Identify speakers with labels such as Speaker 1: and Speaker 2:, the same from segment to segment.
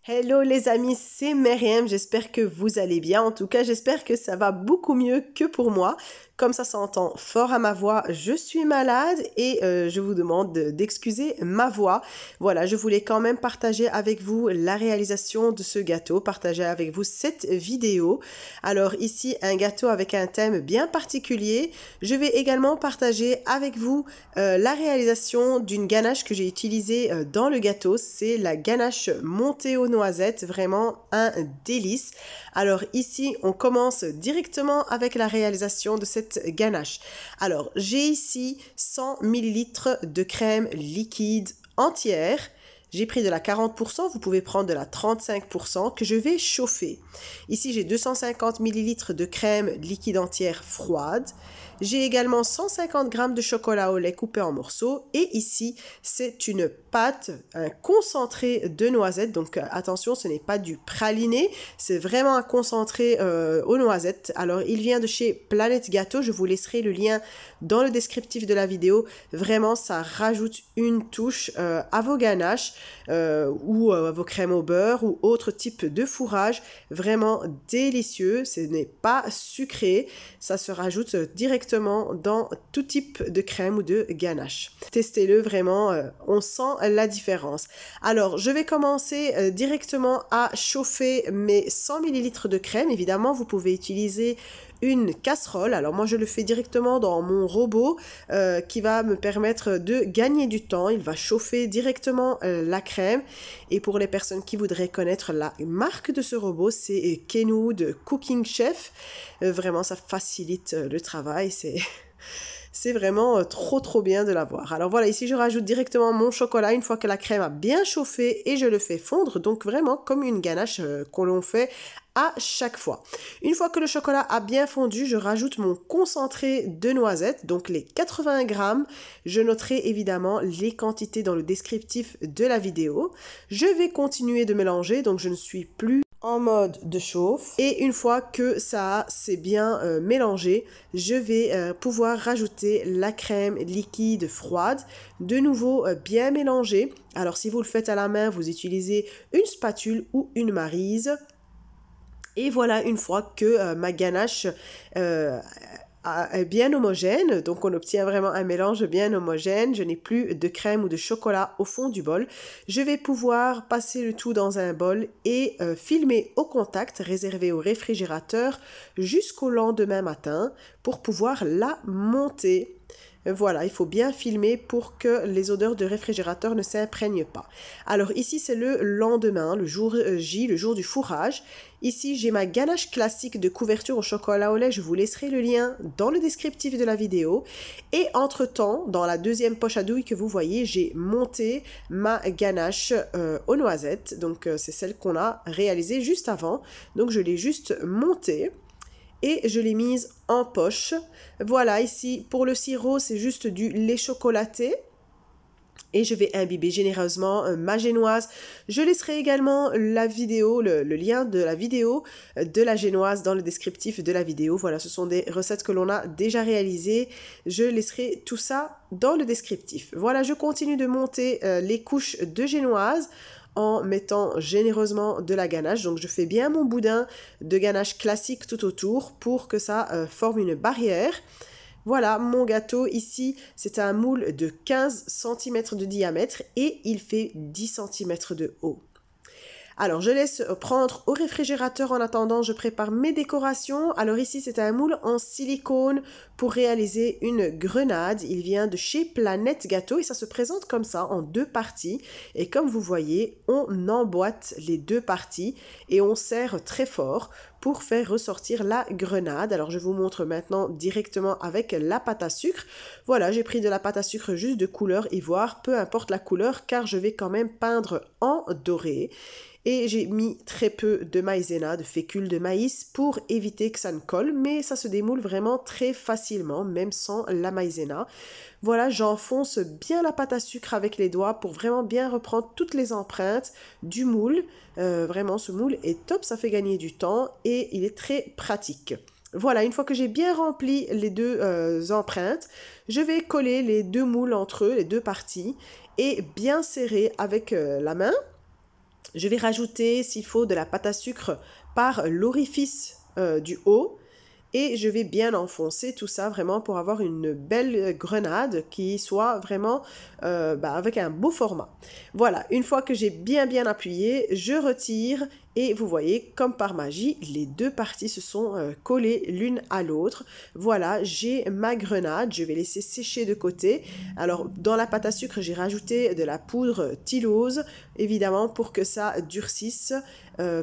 Speaker 1: Hello les amis, c'est Myriam, j'espère que vous allez bien. En tout cas, j'espère que ça va beaucoup mieux que pour moi. Comme ça s'entend fort à ma voix, je suis malade et je vous demande d'excuser ma voix. Voilà, je voulais quand même partager avec vous la réalisation de ce gâteau, partager avec vous cette vidéo. Alors ici, un gâteau avec un thème bien particulier. Je vais également partager avec vous la réalisation d'une ganache que j'ai utilisée dans le gâteau. C'est la ganache montée aux noisettes, vraiment un délice. Alors ici, on commence directement avec la réalisation de cette ganache. Alors, j'ai ici 100 ml de crème liquide entière. J'ai pris de la 40%, vous pouvez prendre de la 35% que je vais chauffer. Ici, j'ai 250 ml de crème liquide entière froide. J'ai également 150 g de chocolat au lait coupé en morceaux. Et ici, c'est une pâte, un concentré de noisettes. Donc, attention, ce n'est pas du praliné. C'est vraiment un concentré aux noisettes. Alors, il vient de chez Planète Gâteau. Je vous laisserai le lien dans le descriptif de la vidéo. Vraiment, ça rajoute une touche à vos ganaches ou à vos crèmes au beurre ou autre type de fourrage. Vraiment délicieux. Ce n'est pas sucré. Ça se rajoute directement dans tout type de crème ou de ganache. Testez-le vraiment, on sent la différence. Alors, je vais commencer directement à chauffer mes 100 ml de crème. Évidemment, vous pouvez utiliser une casserole. Alors moi je le fais directement dans mon robot qui va me permettre de gagner du temps. Il va chauffer directement la crème. Et pour les personnes qui voudraient connaître la marque de ce robot, c'est Kenwood Cooking Chef. Vraiment ça facilite le travail. C'est vraiment trop bien de l'avoir. Alors voilà, ici je rajoute directement mon chocolat une fois que la crème a bien chauffé et je le fais fondre. Donc vraiment comme une ganache qu'on fait à chaque fois. Une fois que le chocolat a bien fondu, je rajoute mon concentré de noisettes, donc les 80 grammes. Je noterai évidemment les quantités dans le descriptif de la vidéo. Je vais continuer de mélanger, donc je ne suis plus en mode de chauffe. Et une fois que ça s'est bien mélangé, je vais pouvoir rajouter la crème liquide froide. De nouveau bien mélangée. Alors si vous le faites à la main, vous utilisez une spatule ou une maryse. Et voilà, une fois que ma ganache est bien homogène, donc on obtient vraiment un mélange bien homogène, je n'ai plus de crème ou de chocolat au fond du bol, je vais pouvoir passer le tout dans un bol et filmer au contact, réservé au réfrigérateur jusqu'au lendemain matin pour pouvoir la monter. Voilà, il faut bien filmer pour que les odeurs de réfrigérateur ne s'imprègnent pas. Alors ici, c'est le lendemain, le jour J, le jour du fourrage. Ici, j'ai ma ganache classique de couverture au chocolat au lait. Je vous laisserai le lien dans le descriptif de la vidéo. Et entre-temps, dans la deuxième poche à douille que vous voyez, j'ai monté ma ganache aux noisettes. Donc, c'est celle qu'on a réalisée juste avant. Donc, je l'ai juste montée. Et je l'ai mise en poche. Voilà, ici, pour le sirop, c'est juste du lait chocolaté. Et je vais imbiber généreusement ma génoise. Je laisserai également la vidéo, le lien de la vidéo de la génoise dans le descriptif de la vidéo. Voilà, ce sont des recettes que l'on a déjà réalisées. Je laisserai tout ça dans le descriptif. Voilà, je continue de monter les couches de génoise en mettant généreusement de la ganache. Donc je fais bien mon boudin de ganache classique tout autour pour que ça forme une barrière. Voilà, mon gâteau ici, c'est un moule de 15 cm de diamètre et il fait 10 cm de haut. Alors, je laisse prendre au réfrigérateur en attendant, je prépare mes décorations. Alors ici, c'est un moule en silicone pour réaliser une grenade. Il vient de chez Planète Gâteau et ça se présente comme ça en deux parties. Et comme vous voyez, on emboîte les deux parties et on serre très fort pour faire ressortir la grenade. Alors, je vous montre maintenant directement avec la pâte à sucre. Voilà, j'ai pris de la pâte à sucre juste de couleur ivoire, peu importe la couleur, car je vais quand même peindre en doré. Et j'ai mis très peu de maïzena, de fécule de maïs, pour éviter que ça ne colle, mais ça se démoule vraiment très facilement, même sans la maïzena. Voilà, j'enfonce bien la pâte à sucre avec les doigts pour vraiment bien reprendre toutes les empreintes du moule. Vraiment, ce moule est top, ça fait gagner du temps et il est très pratique. Voilà, une fois que j'ai bien rempli les deux empreintes, je vais coller les deux moules entre eux, les deux parties, et bien serrer avec la main. Je vais rajouter, s'il faut, de la pâte à sucre par l'orifice du haut. Et je vais bien enfoncer tout ça vraiment pour avoir une belle grenade qui soit vraiment avec un beau format. Voilà, une fois que j'ai bien appuyé, je retire et vous voyez, comme par magie, les deux parties se sont collées l'une à l'autre. Voilà, j'ai ma grenade, je vais laisser sécher de côté. Alors, dans la pâte à sucre, j'ai rajouté de la poudre Tylose, évidemment, pour que ça durcisse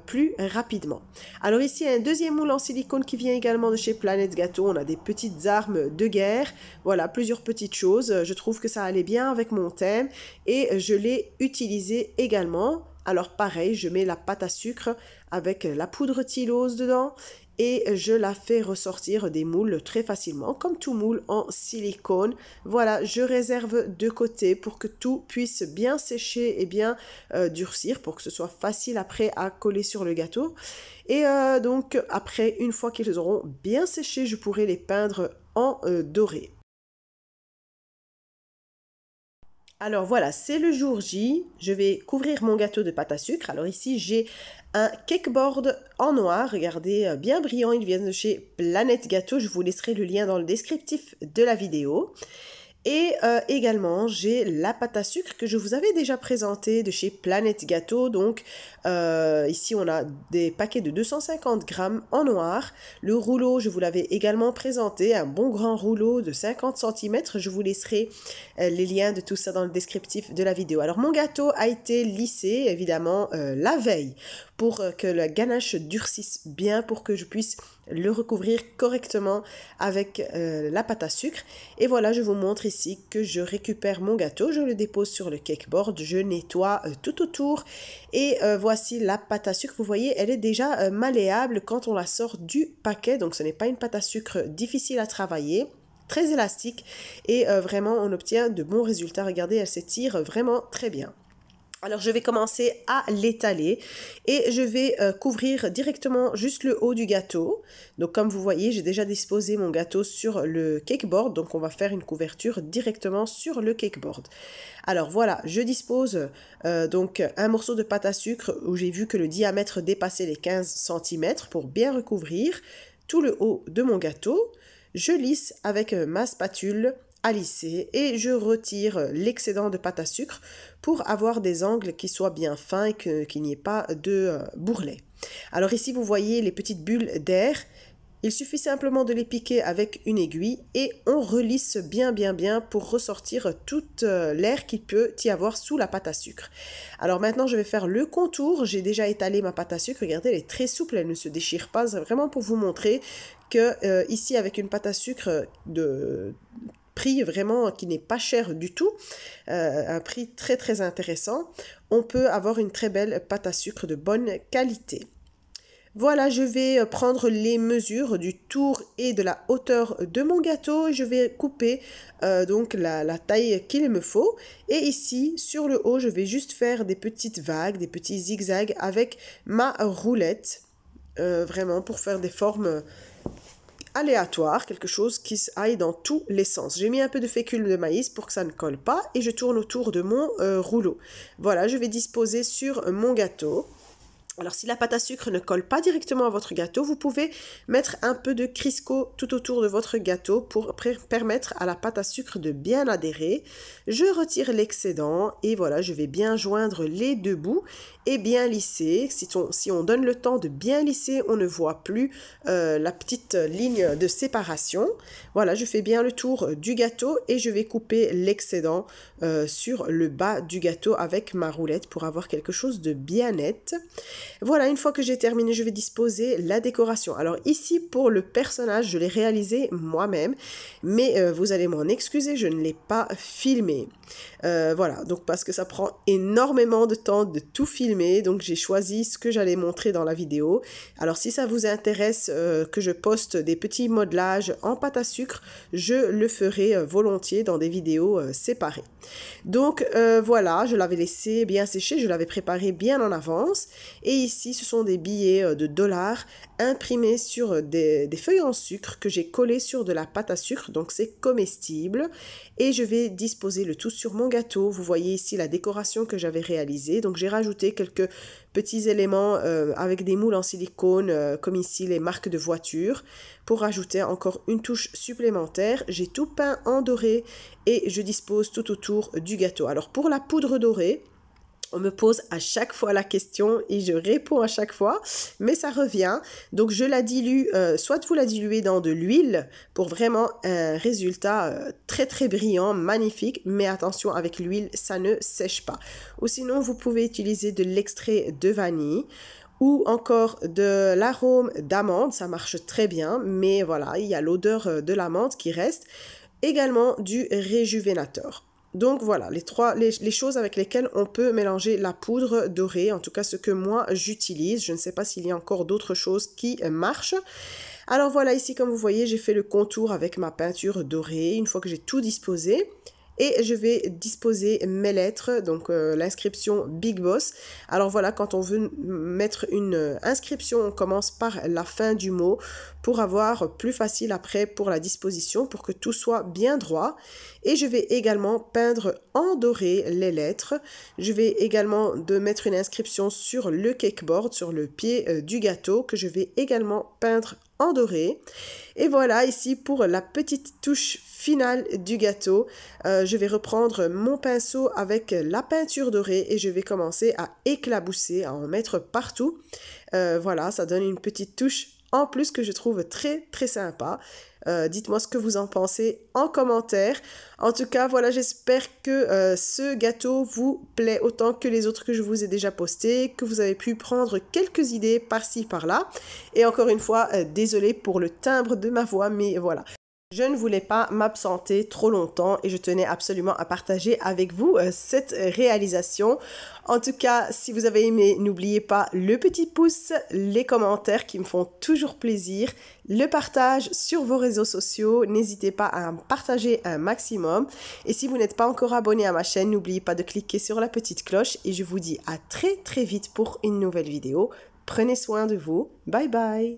Speaker 1: plus rapidement. Alors ici, un deuxième moule en silicone qui vient également de chez Planète Gâteau. On a des petites armes de guerre. Voilà, plusieurs petites choses. Je trouve que ça allait bien avec mon thème et je l'ai utilisé également. Alors pareil, je mets la pâte à sucre avec la poudre Tylose dedans et je la fais ressortir des moules très facilement, comme tout moule en silicone. Voilà, je réserve de côté pour que tout puisse bien sécher et bien durcir, pour que ce soit facile après à coller sur le gâteau. Et donc après, une fois qu'ils auront bien séché, je pourrai les peindre en doré. Alors voilà, c'est le jour J, je vais couvrir mon gâteau de pâte à sucre. Alors ici, j'ai un cakeboard en noir, regardez, bien brillant, il vient de chez Planète Gâteau. Je vous laisserai le lien dans le descriptif de la vidéo. Et également, j'ai la pâte à sucre que je vous avais déjà présentée de chez Planète Gâteau. Donc, ici, on a des paquets de 250 grammes en noir. Le rouleau, je vous l'avais également présenté, un bon grand rouleau de 50 cm. Je vous laisserai les liens de tout ça dans le descriptif de la vidéo. Alors, mon gâteau a été lissé, évidemment, la veille pour que la ganache durcisse bien, pour que je puisse le recouvrir correctement avec la pâte à sucre. Et voilà, je vous montre ici que je récupère mon gâteau, je le dépose sur le cakeboard, je nettoie tout autour et voici la pâte à sucre. Vous voyez, elle est déjà malléable quand on la sort du paquet, donc ce n'est pas une pâte à sucre difficile à travailler, très élastique et vraiment on obtient de bons résultats. Regardez, elle s'étire vraiment très bien. Alors je vais commencer à l'étaler et je vais couvrir directement juste le haut du gâteau. Donc comme vous voyez, j'ai déjà disposé mon gâteau sur le cakeboard, donc on va faire une couverture directement sur le cakeboard. Alors voilà, je dispose donc un morceau de pâte à sucre où j'ai vu que le diamètre dépassait les 15 cm pour bien recouvrir tout le haut de mon gâteau. Je lisse avec ma spatule à lisser et je retire l'excédent de pâte à sucre pour avoir des angles qui soient bien fins et qu'il n'y ait pas de bourrelet. Alors ici vous voyez les petites bulles d'air, il suffit simplement de les piquer avec une aiguille et on relisse bien pour ressortir toute l'air qu'il peut y avoir sous la pâte à sucre. Alors maintenant je vais faire le contour, j'ai déjà étalé ma pâte à sucre, regardez elle est très souple, elle ne se déchire pas, c'est vraiment pour vous montrer que ici avec une pâte à sucre de prix vraiment qui n'est pas cher du tout, un prix très intéressant, on peut avoir une très belle pâte à sucre de bonne qualité. Voilà, je vais prendre les mesures du tour et de la hauteur de mon gâteau. Je vais couper donc la taille qu'il me faut. Et ici, sur le haut, je vais juste faire des petites vagues, des petits zigzags avec ma roulette. Vraiment pour faire des formes aléatoires, quelque chose qui aille dans tous les sens. J'ai mis un peu de fécule de maïs pour que ça ne colle pas et je tourne autour de mon rouleau. Voilà, je vais disposer sur mon gâteau. Alors si la pâte à sucre ne colle pas directement à votre gâteau, vous pouvez mettre un peu de Crisco tout autour de votre gâteau pour permettre à la pâte à sucre de bien adhérer. Je retire l'excédent et voilà, je vais bien joindre les deux bouts et bien lisser. Si on donne le temps de bien lisser, on ne voit plus la petite ligne de séparation. Voilà, je fais bien le tour du gâteau et je vais couper l'excédent sur le bas du gâteau avec ma roulette pour avoir quelque chose de bien net. Voilà, une fois que j'ai terminé, je vais disposer la décoration. Alors ici, pour le personnage, je l'ai réalisé moi-même, mais vous allez m'en excuser, je ne l'ai pas filmé. Voilà, donc parce que ça prend énormément de temps de tout filmer, donc j'ai choisi ce que j'allais montrer dans la vidéo. Alors si ça vous intéresse que je poste des petits modelages en pâte à sucre, je le ferai volontiers dans des vidéos séparées. Donc voilà, je l'avais laissé bien sécher, je l'avais préparé bien en avance. Et ici, ce sont des billets de dollars imprimés sur des feuilles en sucre que j'ai collées sur de la pâte à sucre, donc c'est comestible. Et je vais disposer le tout sur mon gâteau. Vous voyez ici la décoration que j'avais réalisée. Donc j'ai rajouté quelques petits éléments avec des moules en silicone, comme ici les marques de voitures, pour rajouter encore une touche supplémentaire. J'ai tout peint en doré et je dispose tout autour du gâteau. Alors pour la poudre dorée, on me pose à chaque fois la question et je réponds à chaque fois, mais ça revient. Donc je la dilue, soit vous la diluez dans de l'huile pour vraiment un résultat très très brillant, magnifique, mais attention avec l'huile, ça ne sèche pas. Ou sinon vous pouvez utiliser de l'extrait de vanille ou encore de l'arôme d'amande, ça marche très bien, mais voilà, il y a l'odeur de l'amande qui reste. Également du réjuvénateur. Donc voilà, les choses avec lesquelles on peut mélanger la poudre dorée, en tout cas ce que moi j'utilise. Je ne sais pas s'il y a encore d'autres choses qui marchent. Alors voilà, ici comme vous voyez, j'ai fait le contour avec ma peinture dorée, une fois que j'ai tout disposé. Et je vais disposer mes lettres, donc l'inscription Big Boss. Alors voilà, quand on veut mettre une inscription, on commence par la fin du mot pour avoir plus facile après pour la disposition, pour que tout soit bien droit. Et je vais également peindre en doré les lettres. Je vais également mettre une inscription sur le cakeboard, sur le pied du gâteau, que je vais également peindre en doré. Et voilà, ici pour la petite touche finale du gâteau, je vais reprendre mon pinceau avec la peinture dorée et je vais commencer à éclabousser, à en mettre partout. Voilà, ça donne une petite touche en plus que je trouve très très sympa. Dites-moi ce que vous en pensez en commentaire. En tout cas, voilà, j'espère que ce gâteau vous plaît autant que les autres que je vous ai déjà postés, que vous avez pu prendre quelques idées par-ci, par-là. Et encore une fois, désolée pour le timbre de ma voix, mais voilà. Je ne voulais pas m'absenter trop longtemps et je tenais absolument à partager avec vous cette réalisation. En tout cas, si vous avez aimé, n'oubliez pas le petit pouce, les commentaires qui me font toujours plaisir, le partage sur vos réseaux sociaux. N'hésitez pas à en partager un maximum. Et si vous n'êtes pas encore abonné à ma chaîne, n'oubliez pas de cliquer sur la petite cloche et je vous dis à très très vite pour une nouvelle vidéo. Prenez soin de vous. Bye bye.